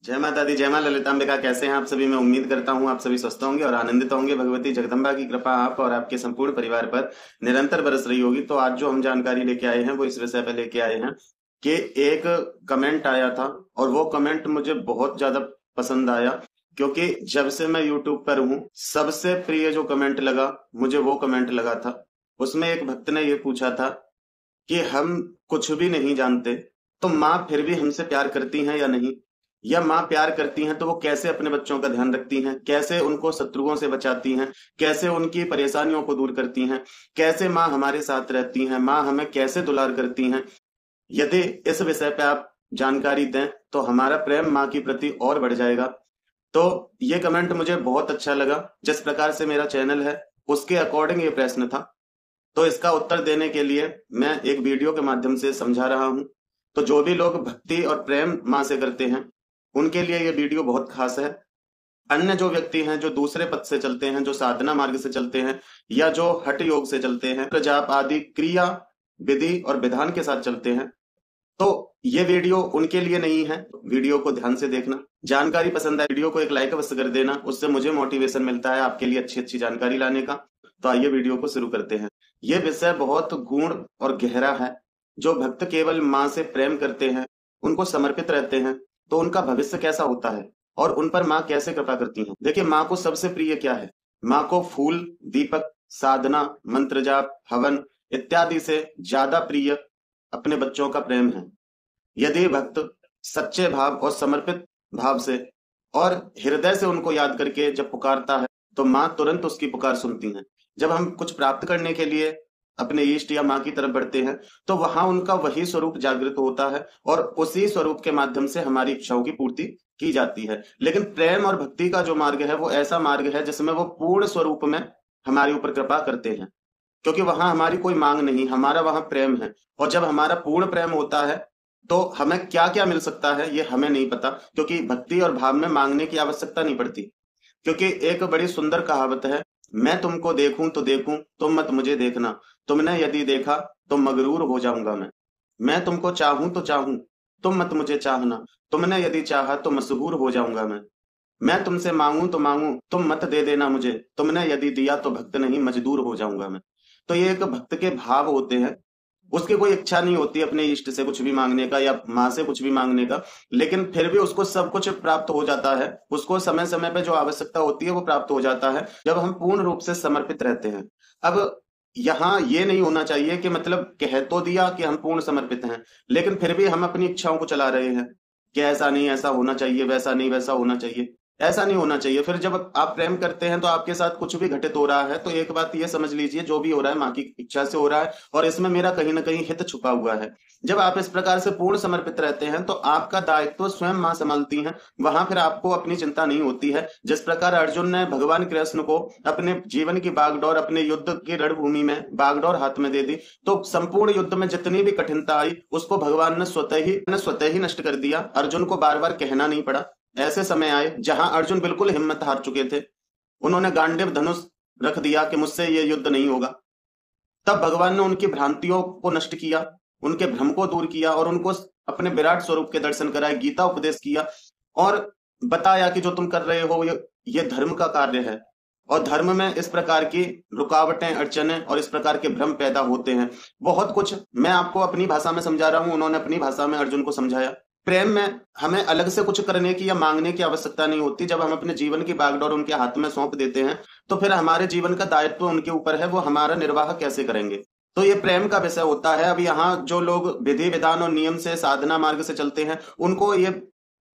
जय माता दी, जय मां ललितांबिका। कैसे हैं आप सभी? मैं उम्मीद करता हूं आप सभी स्वस्थ होंगे और आनंदित होंगे। भगवती जगदम्बा की कृपा आप और आपके संपूर्ण परिवार पर निरंतर बरस रही होगी। तो आज जो हम जानकारी लेके आए हैं वो इस विषय पे लेके आए हैं कि एक कमेंट आया था और वो कमेंट मुझे बहुत ज्यादा पसंद आया, क्योंकि जब से मैं यूट्यूब पर हूँ सबसे प्रिय जो कमेंट लगा मुझे वो कमेंट लगा था। उसमें एक भक्त ने ये पूछा था कि हम कुछ भी नहीं जानते तो माँ फिर भी हमसे प्यार करती हैं या नहीं, या माँ प्यार करती हैं तो वो कैसे अपने बच्चों का ध्यान रखती हैं, कैसे उनको शत्रुओं से बचाती हैं, कैसे उनकी परेशानियों को दूर करती हैं, कैसे माँ हमारे साथ रहती हैं, माँ हमें कैसे दुलार करती हैं। यदि इस विषय पे आप जानकारी दें तो हमारा प्रेम माँ की प्रति और बढ़ जाएगा। तो ये कमेंट मुझे बहुत अच्छा लगा। जिस प्रकार से मेरा चैनल है उसके अकॉर्डिंग ये प्रश्न था, तो इसका उत्तर देने के लिए मैं एक वीडियो के माध्यम से समझा रहा हूं। तो जो भी लोग भक्ति और प्रेम माँ से करते हैं उनके लिए ये वीडियो बहुत खास है। अन्य जो व्यक्ति हैं जो दूसरे पथ से चलते हैं, जो साधना मार्ग से चलते हैं या जो हठ योग से चलते हैं, प्रजाप आदि क्रिया विधि और विधान के साथ चलते हैं, तो ये वीडियो उनके लिए नहीं है। वीडियो को ध्यान से देखना। जानकारी पसंद आए वीडियो को एक लाइक अवश्य कर देना, उससे मुझे मोटिवेशन मिलता है आपके लिए अच्छी अच्छी जानकारी लाने का। तो आइए वीडियो को शुरू करते हैं। ये विषय बहुत गूढ़ और गहरा है। जो भक्त केवल माँ से प्रेम करते हैं, उनको समर्पित रहते हैं, तो उनका भविष्य कैसा होता है और उन पर माँ कैसे कृपा करती है। देखिए, माँ को सबसे प्रिय क्या है? माँ को फूल, दीपक, साधना, मंत्र जाप, हवन इत्यादि से ज्यादा प्रिय अपने बच्चों का प्रेम है। यदि भक्त सच्चे भाव और समर्पित भाव से और हृदय से उनको याद करके जब पुकारता है तो माँ तुरंत उसकी पुकार सुनती है। जब हम कुछ प्राप्त करने के लिए अपने इष्ट या माँ की तरफ बढ़ते हैं तो वहां उनका वही स्वरूप जागृत होता है और उसी स्वरूप के माध्यम से हमारी इच्छाओं की पूर्ति की जाती है। लेकिन प्रेम और भक्ति का जो मार्ग है वो ऐसा मार्ग है जिसमें वो पूर्ण स्वरूप में हमारे ऊपर कृपा करते हैं, क्योंकि वहां हमारी कोई मांग नहीं, हमारा वहां प्रेम है। और जब हमारा पूर्ण प्रेम होता है तो हमें क्या क्या मिल सकता है ये हमें नहीं पता, क्योंकि भक्ति और भाव में मांगने की आवश्यकता नहीं पड़ती। क्योंकि एक बड़ी सुंदर कहावत है, मैं तुमको देखूं तो देखूं, तुम मत मुझे देखना, तुमने यदि देखा तो मगरूर हो जाऊंगा मैं तुमको चाहूं तो चाहूं, तुम मत मुझे चाहना, तुमने यदि चाहा तो मशहूर हो जाऊंगा मैं तुमसे मांगूं तो मांगूं, तुम मत दे देना मुझे, तुमने यदि दिया तो भक्त नहीं मजदूर हो जाऊंगा मैं। तो ये एक भक्त के भाव होते हैं। उसकी कोई इच्छा नहीं होती अपने इष्ट से कुछ भी मांगने का या माँ से कुछ भी मांगने का, लेकिन फिर भी उसको सब कुछ प्राप्त हो जाता है। उसको समय समय पे जो आवश्यकता होती है वो प्राप्त हो जाता है जब हम पूर्ण रूप से समर्पित रहते हैं। अब यहाँ ये नहीं होना चाहिए कि मतलब कह तो दिया कि हम पूर्ण समर्पित हैं, लेकिन फिर भी हम अपनी इच्छाओं को चला रहे हैं कि ऐसा नहीं ऐसा होना चाहिए, वैसा नहीं वैसा होना चाहिए। ऐसा नहीं होना चाहिए। फिर जब आप प्रेम करते हैं तो आपके साथ कुछ भी घटित हो रहा है तो एक बात ये समझ लीजिए, जो भी हो रहा है माँ की इच्छा से हो रहा है और इसमें मेरा कहीं ना कहीं हित छुपा हुआ है। जब आप इस प्रकार से पूर्ण समर्पित रहते हैं तो आपका दायित्व स्वयं माँ संभालती हैं। वहां फिर आपको अपनी चिंता नहीं होती है। जिस प्रकार अर्जुन ने भगवान कृष्ण को अपने जीवन की बागडोर, अपने युद्ध की रणभूमि में बागडोर हाथ में दे दी, तो संपूर्ण युद्ध में जितनी भी कठिनता आई उसको भगवान ने स्वतः ही नष्ट कर दिया। अर्जुन को बार बार कहना नहीं पड़ा। ऐसे समय आए जहां अर्जुन बिल्कुल हिम्मत हार चुके थे, उन्होंने गांडीव धनुष रख दिया कि मुझसे ये युद्ध नहीं होगा। तब भगवान ने उनकी भ्रांतियों को नष्ट किया, उनके भ्रम को दूर किया और उनको अपने विराट स्वरूप के दर्शन कराए, गीता उपदेश किया और बताया कि जो तुम कर रहे हो ये धर्म का कार्य है। और धर्म में इस प्रकार की रुकावटें, अड़चने और इस प्रकार के भ्रम पैदा होते हैं। बहुत कुछ मैं आपको अपनी भाषा में समझा रहा हूं, उन्होंने अपनी भाषा में अर्जुन को समझाया। प्रेम में हमें अलग से कुछ करने की या मांगने की आवश्यकता नहीं होती। जब हम अपने जीवन की बागडोर उनके हाथ में सौंप देते हैं तो फिर हमारे जीवन का दायित्व उनके ऊपर है, वो हमारा निर्वाह कैसे करेंगे। तो ये प्रेम का विषय होता है। अब यहाँ जो लोग विधि विधान और नियम से, साधना मार्ग से चलते हैं, उनको ये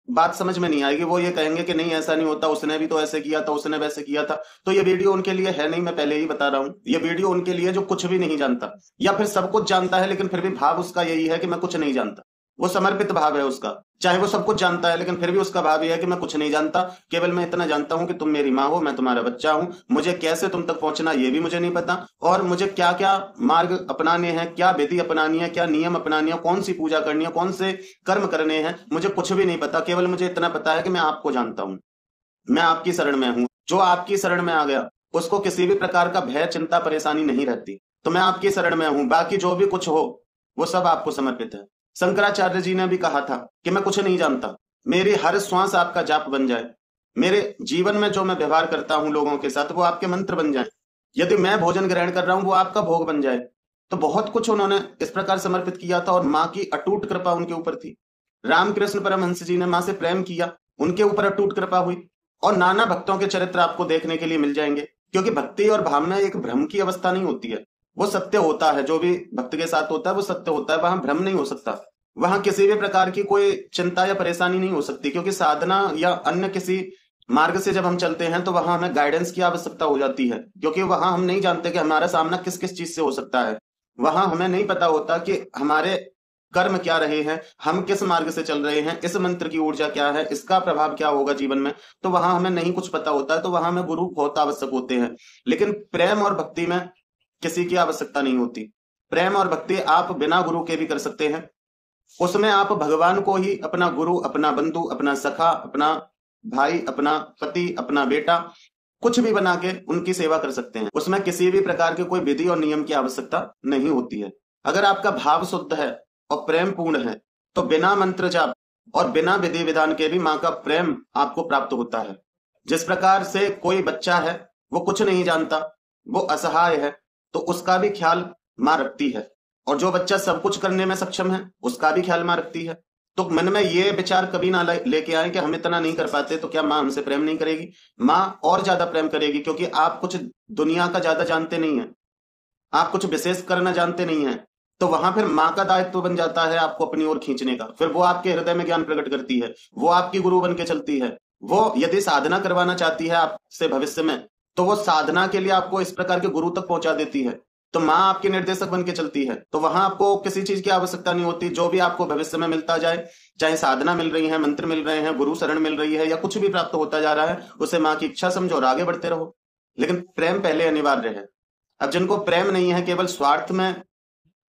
बात समझ में नहीं आएगी। वो ये कहेंगे कि नहीं ऐसा नहीं होता, उसने भी तो ऐसे किया था, उसने वैसे किया था। तो ये वीडियो उनके लिए है नहीं, मैं पहले ही बता रहा हूँ। ये वीडियो उनके लिए जो कुछ भी नहीं जानता या फिर सब कुछ जानता है लेकिन फिर भी भाव उसका यही है कि मैं कुछ नहीं जानता। वो समर्पित भाव है उसका, चाहे वो सब कुछ जानता है लेकिन फिर भी उसका भाव यह है कि मैं कुछ नहीं जानता, केवल मैं इतना जानता हूं कि तुम मेरी माँ हो, मैं तुम्हारा बच्चा हूं, मुझे कैसे तुम तक पहुंचना ये भी मुझे नहीं पता, और मुझे क्या क्या मार्ग अपनाने हैं, क्या विधि अपनानी है, क्या नियम अपनानी है, कौन सी पूजा करनी है, कौन से कर्म करने हैं, मुझे कुछ भी नहीं पता। केवल मुझे इतना पता है कि मैं आपको जानता हूँ, मैं आपकी शरण में हूँ। जो आपकी शरण में आ गया उसको किसी भी प्रकार का भय, चिंता, परेशानी नहीं रहती। तो मैं आपकी शरण में हूँ, बाकी जो भी कुछ हो वो सब आपको समर्पित है। शंकराचार्य जी ने भी कहा था कि मैं कुछ नहीं जानता, मेरी हर श्वास आपका जाप बन जाए, मेरे जीवन में जो मैं व्यवहार करता हूं लोगों के साथ वो आपके मंत्र बन जाए, यदि मैं भोजन ग्रहण कर रहा हूं वो आपका भोग बन जाए। तो बहुत कुछ उन्होंने इस प्रकार समर्पित किया था और माँ की अटूट कृपा उनके ऊपर थी। रामकृष्ण परमहंस जी ने माँ से प्रेम किया, उनके ऊपर अटूट कृपा हुई। और नाना भक्तों के चरित्र आपको देखने के लिए मिल जाएंगे, क्योंकि भक्ति और भावना एक भ्रम की अवस्था नहीं होती है, वो सत्य होता है। जो भी भक्त के साथ होता है वो सत्य होता है, वहां भ्रम नहीं हो सकता, वहां किसी भी प्रकार की कोई चिंता या परेशानी नहीं हो सकती। क्योंकि साधना या अन्य किसी मार्ग से जब हम चलते हैं तो वहां हमें गाइडेंस की आवश्यकता हो जाती है, क्योंकि वहां हम नहीं जानते कि हमारा सामना किस किस चीज से हो सकता है। वहां हमें नहीं पता होता कि हमारे कर्म क्या रहे हैं, हम किस मार्ग से चल रहे हैं, इस मंत्र की ऊर्जा क्या है, इसका प्रभाव क्या होगा जीवन में। तो वहां हमें नहीं कुछ पता होता है, तो वहां हमें गुरु बहुत आवश्यक होते हैं। लेकिन प्रेम और भक्ति में किसी की आवश्यकता नहीं होती। प्रेम और भक्ति आप बिना गुरु के भी कर सकते हैं। उसमें आप भगवान को ही अपना गुरु, अपना बंधु, अपना सखा, अपना भाई, अपना पति, अपना बेटा, कुछ भी बना के उनकी सेवा कर सकते हैं। उसमें किसी भी प्रकार के कोई विधि और नियम की आवश्यकता नहीं होती है। अगर आपका भाव शुद्ध है और प्रेम पूर्ण है तो बिना मंत्र जाप और बिना विधि विधान के भी माँ का प्रेम आपको प्राप्त होता है। जिस प्रकार से कोई बच्चा है वो कुछ नहीं जानता, वो असहाय है, तो उसका भी ख्याल माँ रखती है। और जो बच्चा सब कुछ करने में सक्षम है उसका भी ख्याल माँ रखती है। तो मन में ये विचार कभी ना लेके आए कि हम इतना नहीं कर पाते तो क्या माँ हमसे प्रेम नहीं करेगी। माँ और ज्यादा प्रेम करेगी, क्योंकि आप कुछ दुनिया का ज्यादा जानते नहीं है, आप कुछ विशेष करना जानते नहीं है। तो वहां फिर माँ का दायित्व बन जाता है आपको अपनी ओर खींचने का। फिर वो आपके हृदय में ज्ञान प्रकट करती है, वो आपकी गुरु बन के चलती है। वो यदि साधना करवाना चाहती है आपसे भविष्य में, तो वो साधना के लिए आपको इस प्रकार के गुरु तक पहुंचा देती है। तो माँ आपकी निर्देशक बन के चलती है, तो वहां आपको किसी चीज की आवश्यकता नहीं होती। जो भी आपको भविष्य में मिलता जाए, चाहे साधना मिल रही है, मंत्र मिल रहे हैं, गुरु शरण मिल रही है, या कुछ भी प्राप्त होता जा रहा है, उसे माँ की इच्छा समझो और आगे बढ़ते रहो। लेकिन प्रेम पहले अनिवार्य है। अब जिनको प्रेम नहीं है, केवल स्वार्थ में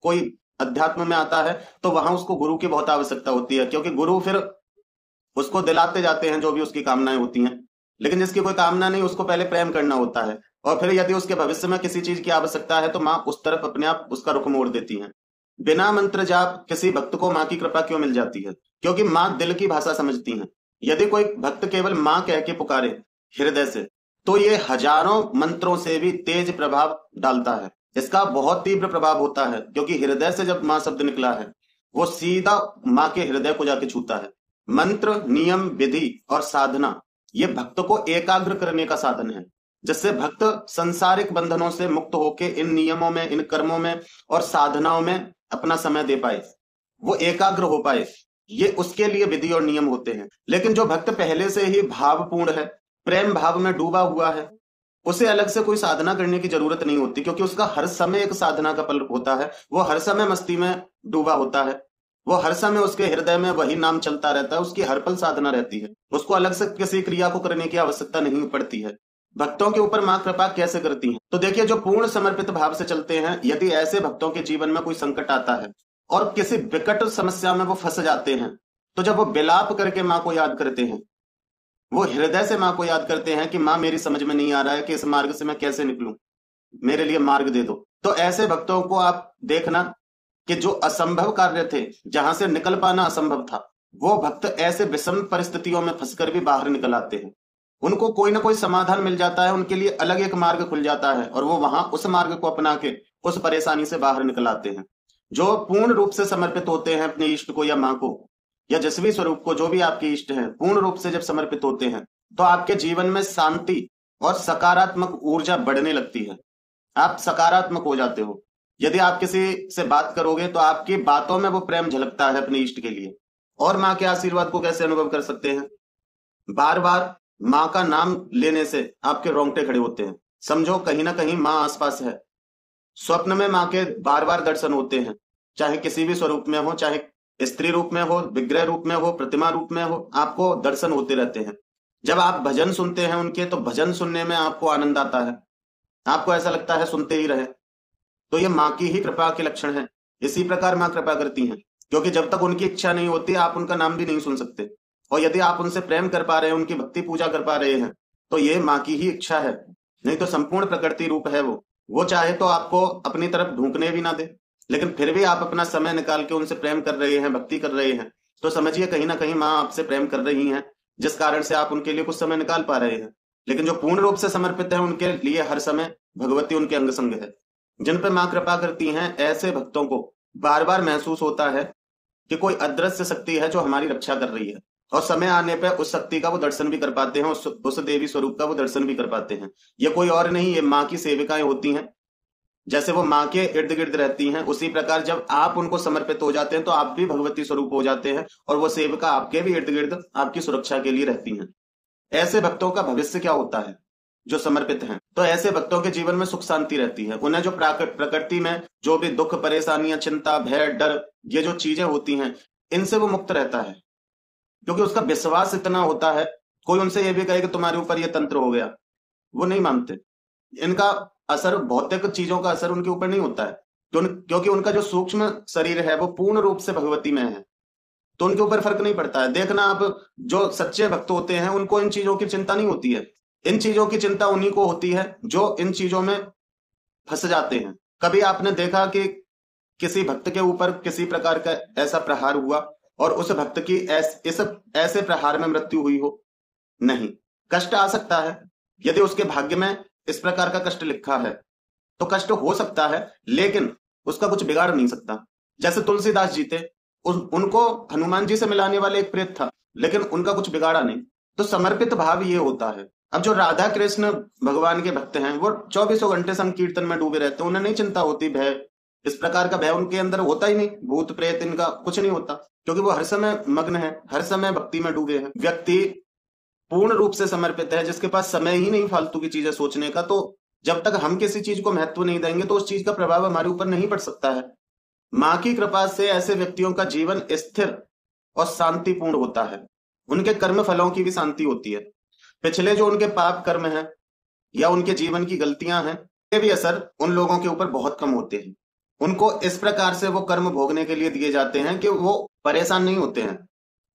कोई अध्यात्म में आता है, तो वहां उसको गुरु की बहुत आवश्यकता होती है, क्योंकि गुरु फिर उसको दिलाते जाते हैं जो भी उसकी कामनाएं होती हैं। लेकिन जिसकी कोई कामना नहीं, उसको पहले प्रेम करना होता है, और फिर यदि उसके भविष्य में किसी चीज की आवश्यकता है तो माँ उस तरफ अपने आप उसका रुख मोड़ देती है। बिना मंत्र जाप किसी भक्त को माँ की कृपा क्यों मिल जाती है? क्योंकि माँ दिल की भाषा समझती है। यदि कोई भक्त केवल माँ कह के पुकारे हृदय से, तो ये हजारों मंत्रों से भी तेज प्रभाव डालता है। इसका बहुत तीव्र प्रभाव होता है, क्योंकि हृदय से जब माँ शब्द निकला है वो सीधा माँ के हृदय को जाके छूता है। मंत्र, नियम, विधि और साधना ये भक्त को एकाग्र करने का साधन है, जिससे भक्त सांसारिक बंधनों से मुक्त होके इन नियमों में, इन कर्मों में और साधनाओं में अपना समय दे पाए, वो एकाग्र हो पाए। ये उसके लिए विधि और नियम होते हैं। लेकिन जो भक्त पहले से ही भावपूर्ण है, प्रेम भाव में डूबा हुआ है, उसे अलग से कोई साधना करने की जरूरत नहीं होती, क्योंकि उसका हर समय एक साधना का पल होता है। वो हर समय मस्ती में डूबा होता है, वो हर समय उसके हृदय में वही नाम चलता रहता है, उसकी हर पल साधना रहती है। उसको अलग से किसी क्रिया को करने की आवश्यकता नहीं पड़ती है। भक्तों के ऊपर माँ कृपा कैसे करती है? तो देखिए, जो पूर्ण समर्पित भाव से चलते हैं, यदि ऐसे भक्तों के जीवन में कोई संकट आता है और किसी विकट समस्या में वो फंस जाते हैं, तो जब वो विलाप करके माँ को याद करते हैं, वो हृदय से माँ को याद करते हैं कि माँ मेरी समझ में नहीं आ रहा है कि इस मार्ग से मैं कैसे निकलूं, मेरे लिए मार्ग दे दो। तो ऐसे भक्तों को आप देखना कि जो असंभव कार्य थे, जहां से निकल पाना असंभव था, वो भक्त ऐसे विषम परिस्थितियों में फंसकर भी बाहर निकल आते हैं। उनको कोई ना कोई समाधान मिल जाता है, उनके लिए अलग एक मार्ग खुल जाता है, और वो वहां उस मार्ग को अपना के उस परेशानी से बाहर निकल आते हैं। जो पूर्ण रूप से समर्पित होते हैं अपने इष्ट को या माँ को या जिस भी स्वरूप को, जो भी आपके इष्ट है, पूर्ण रूप से जब समर्पित होते हैं, तो आपके जीवन में शांति और सकारात्मक ऊर्जा बढ़ने लगती है। आप सकारात्मक हो जाते हो। यदि आप किसी से बात करोगे तो आपकी बातों में वो प्रेम झलकता है अपने इष्ट के लिए। और माँ के आशीर्वाद को कैसे अनुभव कर सकते हैं? बार बार माँ का नाम लेने से आपके रोंगटे खड़े होते हैं। समझो कहीं ना कहीं माँ आसपास है। स्वप्न में माँ के बार बार दर्शन होते हैं, चाहे किसी भी स्वरूप में हो, चाहे स्त्री रूप में हो, विग्रह रूप में हो, प्रतिमा रूप में हो, आपको दर्शन होते रहते हैं। जब आप भजन सुनते हैं उनके, तो भजन सुनने में आपको आनंद आता है, आपको ऐसा लगता है सुनते ही रहे। तो ये माँ की ही कृपा के लक्षण है। इसी प्रकार माँ कृपा करती हैं, क्योंकि जब तक उनकी इच्छा नहीं होती आप उनका नाम भी नहीं सुन सकते। और यदि आप उनसे प्रेम कर पा रहे हैं, उनकी भक्ति पूजा कर पा रहे हैं, तो ये माँ की ही इच्छा है। नहीं तो संपूर्ण प्रकृति रूप है वो चाहे तो आपको अपनी तरफ ढूंकने भी ना दे, लेकिन फिर भी आप अपना समय निकाल के उनसे प्रेम कर रहे हैं, भक्ति कर रहे हैं, तो समझिए कहीं ना कहीं माँ आपसे प्रेम कर रही हैं, जिस कारण से आप उनके लिए कुछ समय निकाल पा रहे हैं। लेकिन जो पूर्ण रूप से समर्पित है उनके लिए हर समय भगवती उनके अंग संग है। जिन पर माँ कृपा करती हैं, ऐसे भक्तों को बार बार महसूस होता है कि कोई अदृश्य शक्ति है जो हमारी रक्षा कर रही है, और समय आने पर उस शक्ति का वो दर्शन भी कर पाते हैं, उस देवी स्वरूप का वो दर्शन भी कर पाते हैं। ये कोई और नहीं, ये माँ की सेविकाएं होती हैं। जैसे वो माँ के इर्द गिर्द रहती हैं, उसी प्रकार जब आप उनको समर्पित हो जाते हैं तो आप भी भगवती स्वरूप हो जाते हैं, और वो सेविका आपके भी इर्द गिर्द आपकी सुरक्षा के लिए रहती हैं। ऐसे भक्तों का भविष्य क्या होता है जो समर्पित हैं? तो ऐसे भक्तों के जीवन में सुख शांति रहती है। उन्हें जो प्रकृति में जो भी दुख, परेशानियां, चिंता, भय, डर, ये जो चीजें होती हैं, इनसे वो मुक्त रहता है, क्योंकि उसका विश्वास इतना होता है। कोई उनसे ये भी कहे कि तुम्हारे ऊपर ये तंत्र हो गया, वो नहीं मानते। इनका असर, भौतिक चीजों का असर उनके ऊपर नहीं होता है, क्योंकि उनका जो सूक्ष्म शरीर है वो पूर्ण रूप से भगवती में है, तो उनके ऊपर फर्क नहीं पड़ता है। देखना आप, जो सच्चे भक्त होते हैं उनको इन चीजों की चिंता नहीं होती है। इन चीजों की चिंता उन्हीं को होती है जो इन चीजों में फंस जाते हैं। कभी आपने देखा कि किसी भक्त के ऊपर किसी प्रकार का ऐसा प्रहार हुआ और उस भक्त की इस ऐसे प्रहार में मृत्यु हुई हो? नहीं। कष्ट आ सकता है, यदि उसके भाग्य में इस प्रकार का कष्ट लिखा है तो कष्ट हो सकता है, लेकिन उसका कुछ बिगाड़ नहीं सकता। जैसे तुलसीदास जी थे, उनको हनुमान जी से मिलाने वाले एक प्रेत था, लेकिन उनका कुछ बिगाड़ा नहीं। तो समर्पित भाव ये होता है। अब जो राधा कृष्ण भगवान के भक्त हैं, वो 24 घंटे संकीर्तन में डूबे रहते हैं, उन्हें नहीं चिंता होती, भय, इस प्रकार का भय उनके अंदर होता ही नहीं। भूत प्रेत इनका कुछ नहीं होता, क्योंकि वो हर समय मग्न है, हर समय भक्ति में डूबे हैं। व्यक्ति पूर्ण रूप से समर्पित है, जिसके पास समय ही नहीं फालतू की चीजें सोचने का, तो जब तक हम किसी चीज को महत्व नहीं देंगे तो उस चीज का प्रभाव हमारे ऊपर नहीं पड़ सकता है। माँ की कृपा से ऐसे व्यक्तियों का जीवन स्थिर और शांतिपूर्ण होता है। उनके कर्म फलों की भी शांति होती है। पिछले जो उनके पाप कर्म हैं या उनके जीवन की गलतियां हैं, ये भी असर उन लोगों के ऊपर बहुत कम होते हैं। उनको इस प्रकार से वो कर्म भोगने के लिए दिए जाते हैं कि वो परेशान नहीं होते हैं।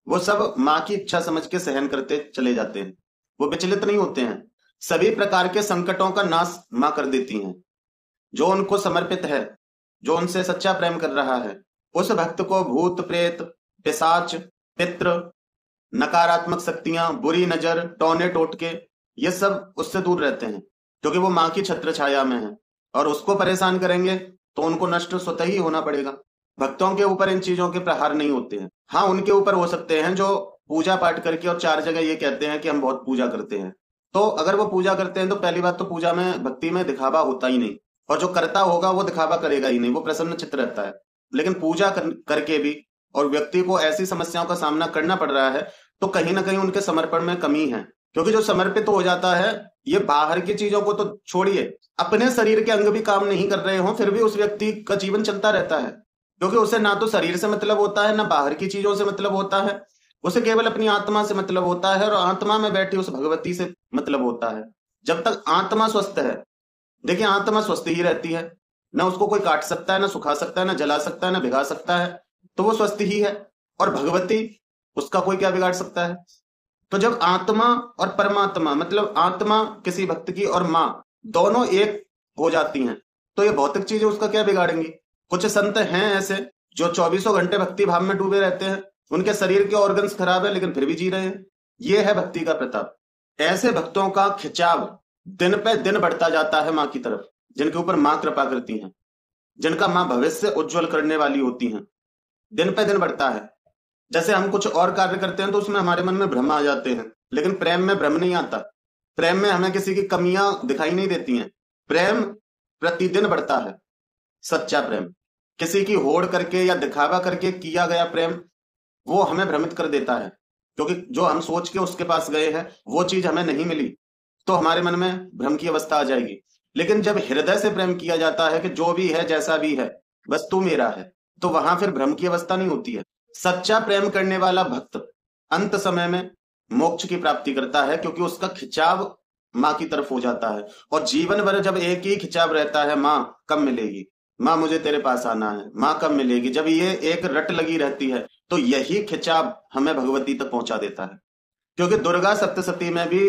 वो सब माँ की इच्छा समझ के सहन करते चले जाते हैं, वो विचलित नहीं होते हैं। सभी प्रकार के संकटों का नाश माँ कर देती हैं। जो उनको समर्पित है, जो उनसे सच्चा प्रेम कर रहा है, उस भक्त को भूत प्रेत, पिशाच, पित्र, नकारात्मक शक्तियां, बुरी नजर, टोने टोटके, ये सब उससे दूर रहते हैं, क्योंकि वो माँ की छत्र छाया में है। और उसको परेशान करेंगे तो उनको नष्ट स्वतः ही होना पड़ेगा। भक्तों के ऊपर इन चीजों के प्रहार नहीं होते हैं। हाँ, उनके ऊपर हो सकते हैं जो पूजा पाठ करके और 4 जगह ये कहते हैं कि हम बहुत पूजा करते हैं। तो अगर वो पूजा करते हैं तो पहली बात तो पूजा में, भक्ति में दिखावा होता ही नहीं, और जो करता होगा वो दिखावा करेगा ही नहीं, वो प्रसन्न चित्त रहता है। लेकिन पूजा करके भी और व्यक्ति को ऐसी समस्याओं का सामना करना पड़ रहा है, तो कहीं ना कहीं उनके समर्पण में कमी है। क्योंकि जो समर्पित हो जाता है, ये बाहर की चीजों को तो छोड़िए, अपने शरीर के अंग भी काम नहीं कर रहे हो फिर भी उस व्यक्ति का जीवन चलता रहता है, क्योंकि उसे ना तो शरीर से मतलब होता है, ना बाहर की चीजों से मतलब होता है। उसे केवल अपनी आत्मा से मतलब होता है, और आत्मा में बैठी उस भगवती से मतलब होता है। जब तक आत्मा स्वस्थ है, देखिए आत्मा स्वस्थ ही रहती है, ना उसको कोई काट सकता है, ना सुखा सकता है, ना जला सकता है, ना भिगा सकता है, तो वो स्वस्थ ही है। और भगवती, उसका कोई क्या बिगाड़ सकता है? तो जब आत्मा और परमात्मा, मतलब आत्मा किसी भक्त की और माँ दोनों एक हो जाती हैं, तो ये भौतिक चीजें उसका क्या बिगाड़ेंगी? कुछ संत हैं ऐसे जो 24 घंटे भक्ति भाव में डूबे रहते हैं, उनके शरीर के ऑर्गन्स खराब है लेकिन फिर भी जी रहे हैं। ये है भक्ति का प्रताप। ऐसे भक्तों का खिंचाव दिन पे दिन बढ़ता जाता है माँ की तरफ, जिनके ऊपर माँ कृपा करती हैं, जिनका माँ भविष्य उज्जवल करने वाली होती हैं। दिन पे दिन बढ़ता है। जैसे हम कुछ और कार्य करते हैं तो उसमें हमारे मन में भ्रम आ जाते हैं, लेकिन प्रेम में भ्रम नहीं आता। प्रेम में हमें किसी की कमियां दिखाई नहीं देती हैं। प्रेम प्रतिदिन बढ़ता है। सच्चा प्रेम, किसी की होड़ करके या दिखावा करके किया गया प्रेम, वो हमें भ्रमित कर देता है, क्योंकि जो हम सोच के उसके पास गए हैं वो चीज हमें नहीं मिली, तो हमारे मन में भ्रम की अवस्था आ जाएगी। लेकिन जब हृदय से प्रेम किया जाता है कि जो भी है, जैसा भी है, बस तू मेरा है, तो वहां फिर भ्रम की अवस्था नहीं होती है। सच्चा प्रेम करने वाला भक्त अंत समय में मोक्ष की प्राप्ति करता है, क्योंकि उसका खिंचाव माँ की तरफ हो जाता है। और जीवन भर जब एक ही खिंचाव रहता है, माँ कब मिलेगी, माँ मुझे तेरे पास आना है, माँ कब मिलेगी, जब ये एक रट लगी रहती है, तो यही खिंचाव हमें भगवती तक पहुंचा देता है। क्योंकि दुर्गा सप्तशती में भी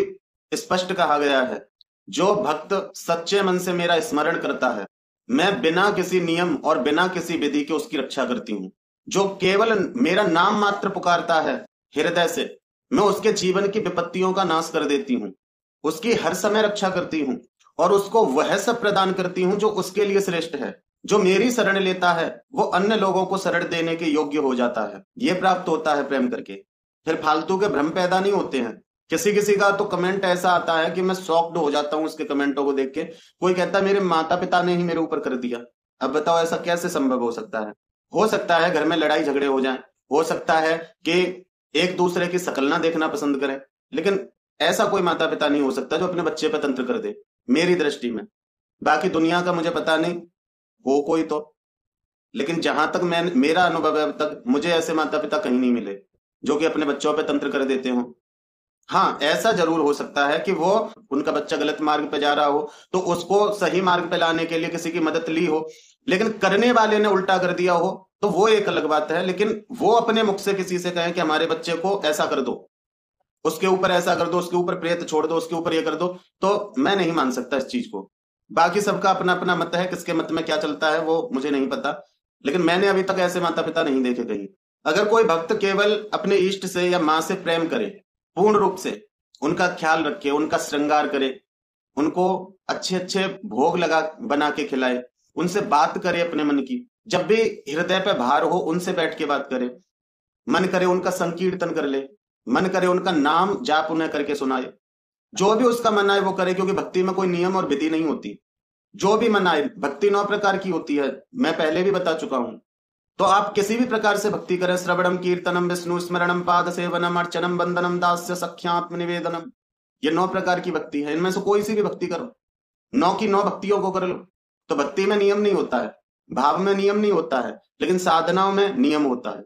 स्पष्ट कहा गया है, जो भक्त सच्चे मन से मेरा स्मरण करता है, मैं बिना किसी नियम और बिना किसी विधि के उसकी रक्षा करती हूँ। जो केवल मेरा नाम मात्र पुकारता है हृदय से, मैं उसके जीवन की विपत्तियों का नाश कर देती हूँ, उसकी हर समय रक्षा करती हूँ और उसको वह सब प्रदान करती हूँ जो उसके लिए श्रेष्ठ है। जो मेरी शरण लेता है वो अन्य लोगों को शरण देने के योग्य हो जाता है। ये प्राप्त होता है प्रेम करके। फिर फालतू के भ्रम पैदा नहीं होते हैं। किसी किसी का तो कमेंट ऐसा आता है कि मैं शॉक्ड हो जाता हूं उसके कमेंटों को देख के। कोई कहता है मेरे माता पिता ने ही मेरे ऊपर कर दिया। अब बताओ ऐसा कैसे संभव हो सकता है? हो सकता है घर में लड़ाई झगड़े हो जाएं, हो सकता है कि एक दूसरे की शकल ना देखना पसंद करें, लेकिन ऐसा कोई माता पिता नहीं हो सकता जो अपने बच्चे पर तंत्र कर दे, मेरी दृष्टि में। बाकी दुनिया का मुझे पता नहीं, हो कोई तो, लेकिन जहां तक मैं मेरा अनुभव है अब तक, मुझे ऐसे माता पिता कहीं नहीं मिले जो कि अपने बच्चों पे तंत्र कर देते हो। हाँ, ऐसा जरूर हो सकता है कि वो उनका बच्चा गलत मार्ग पे जा रहा हो तो उसको सही मार्ग पे लाने के लिए किसी की मदद ली हो, लेकिन करने वाले ने उल्टा कर दिया हो तो वो एक अलग बात है। लेकिन वो अपने मुख से किसी से कहे कि हमारे बच्चे को ऐसा कर दो, उसके ऊपर ऐसा कर दो, उसके ऊपर प्रेत छोड़ दो, उसके ऊपर ये कर दो, तो मैं नहीं मान सकता इस चीज को। बाकी सबका अपना अपना मत है, किसके मत में क्या चलता है वो मुझे नहीं पता, लेकिन मैंने अभी तक ऐसे माता पिता नहीं देखे कहीं। अगर कोई भक्त केवल अपने इष्ट से या माँ से प्रेम करे, पूर्ण रूप से उनका ख्याल रखे, उनका श्रृंगार करे, उनको अच्छे अच्छे भोग लगा बना के खिलाए, उनसे बात करे अपने मन की, जब भी हृदय पे भार हो उनसे बैठ के बात करे, मन करे उनका संकीर्तन कर ले, मन करे उनका नाम जाप उन्हें करके सुनाए, जो भी उसका मन आए वो करे, क्योंकि भक्ति में कोई नियम और विधि नहीं होती। जो भी मन आए, भक्ति 9 प्रकार की होती है, मैं पहले भी बता चुका हूं। तो आप किसी भी प्रकार से भक्ति करें, श्रवणम कीर्तनम विष्णु स्मरणम पाद सेवनम अर्चनम बंदनम दास्य सख्यात्म निवेदनम, ये 9 प्रकार की भक्ति है। इनमें से कोई सी भी भक्ति करो, 9 की 9 भक्तियों को कर लो। तो भक्ति में नियम नहीं होता है, भाव में नियम नहीं होता है, लेकिन साधनाओं में नियम होता है।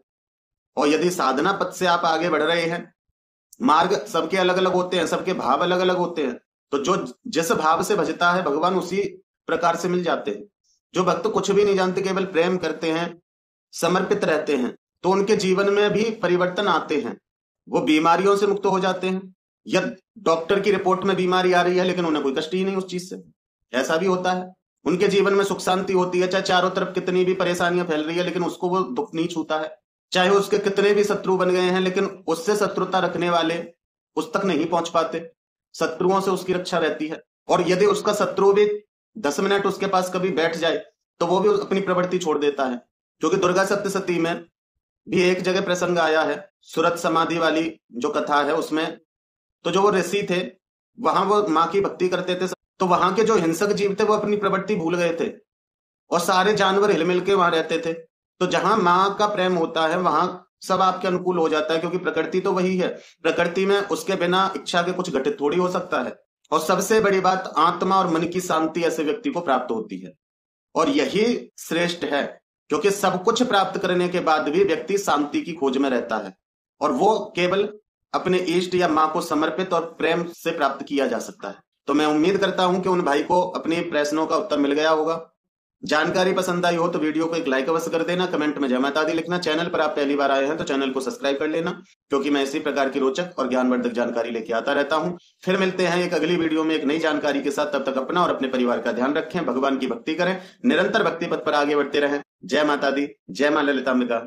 और यदि साधना पथ से आप आगे बढ़ रहे हैं, मार्ग सबके अलग अलग होते हैं, सबके भाव अलग अलग होते हैं, तो जो जिस भाव से भजता है भगवान उसी प्रकार से मिल जाते हैं। जो भक्त कुछ भी नहीं जानते, केवल प्रेम करते हैं, समर्पित रहते हैं, तो उनके जीवन में भी परिवर्तन आते हैं। वो बीमारियों से मुक्त हो जाते हैं, या डॉक्टर की रिपोर्ट में बीमारी आ रही है लेकिन उन्हें कोई कष्ट ही नहीं उस चीज से, ऐसा भी होता है। उनके जीवन में सुख शांति होती है, चाहे चारों तरफ कितनी भी परेशानियां फैल रही है लेकिन उसको वो दुख नहीं छूता है। चाहे उसके कितने भी शत्रु बन गए हैं लेकिन उससे शत्रुता रखने वाले उस तक नहीं पहुंच पाते, शत्रुओं से उसकी रक्षा रहती है। और यदि उसका शत्रु भी 10 मिनट उसके पास कभी बैठ जाए तो वो भी अपनी प्रवृत्ति छोड़ देता है। क्योंकि दुर्गा सप्तशती में भी एक जगह प्रसंग आया है, सूरत समाधि वाली जो कथा है उसमें, तो जो वो ऋषि थे वहां वो माँ की भक्ति करते थे, तो वहां के जो हिंसक जीव थे वो अपनी प्रवृत्ति भूल गए थे और सारे जानवर हिलमिल के वहां रहते थे। तो जहां माँ का प्रेम होता है वहां सब आपके अनुकूल हो जाता है, क्योंकि प्रकृति तो वही है। प्रकृति में उसके बिना इच्छा के कुछ घटित थोड़ी हो सकता है। और सबसे बड़ी बात, आत्मा और मन की शांति ऐसे व्यक्ति को प्राप्त होती है, और यही श्रेष्ठ है, क्योंकि सब कुछ प्राप्त करने के बाद भी व्यक्ति शांति की खोज में रहता है, और वो केवल अपने इष्ट या माँ को समर्पित और प्रेम से प्राप्त किया जा सकता है। तो मैं उम्मीद करता हूं कि उन भाई को अपने प्रश्नों का उत्तर मिल गया होगा। जानकारी पसंद आई हो तो वीडियो को एक लाइक अवश्य कर देना, कमेंट में जय माता दी लिखना। चैनल पर आप पहली बार आए हैं तो चैनल को सब्सक्राइब कर लेना, क्योंकि मैं इसी प्रकार की रोचक और ज्ञानवर्धक जानकारी लेके आता रहता हूं। फिर मिलते हैं एक अगली वीडियो में एक नई जानकारी के साथ। तब तक अपना और अपने परिवार का ध्यान रखें, भगवान की भक्ति करें, निरंतर भक्ति पथ पर आगे बढ़ते रहें। जय माता दी, जय मां ललितांबिका।